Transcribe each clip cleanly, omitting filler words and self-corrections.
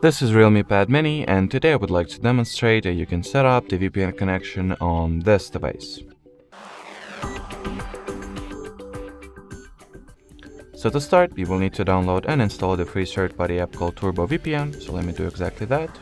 This is Realme Pad Mini, and today I would like to demonstrate how you can set up the VPN connection on this device. So to start, we will need to download and install the free third-party app called Turbo VPN, so let me do exactly that.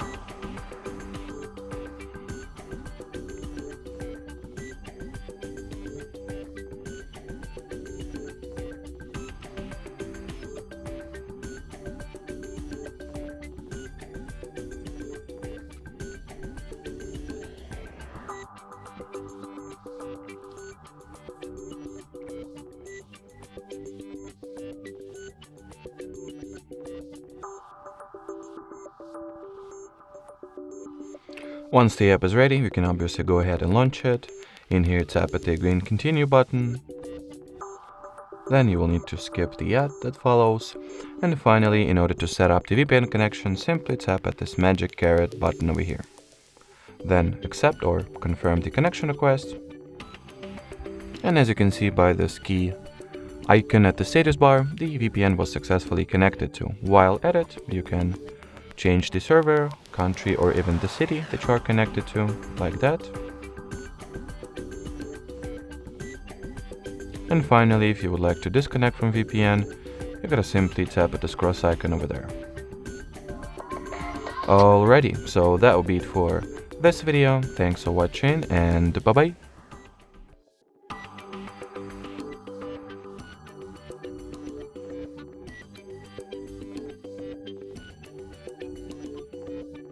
Once the app is ready, you can obviously go ahead and launch it. In here, tap at the green continue button. Then you will need to skip the ad that follows. And finally, in order to set up the VPN connection, simply tap at this magic caret button over here. Then accept or confirm the connection request. And as you can see by this key icon at the status bar, the VPN was successfully connected to. While at it, you can change the server, country, or even the city that you are connected to, like that. And finally, if you would like to disconnect from VPN, you gotta simply tap at this cross icon over there. Alrighty, so that will be it for this video. Thanks for watching, and bye bye.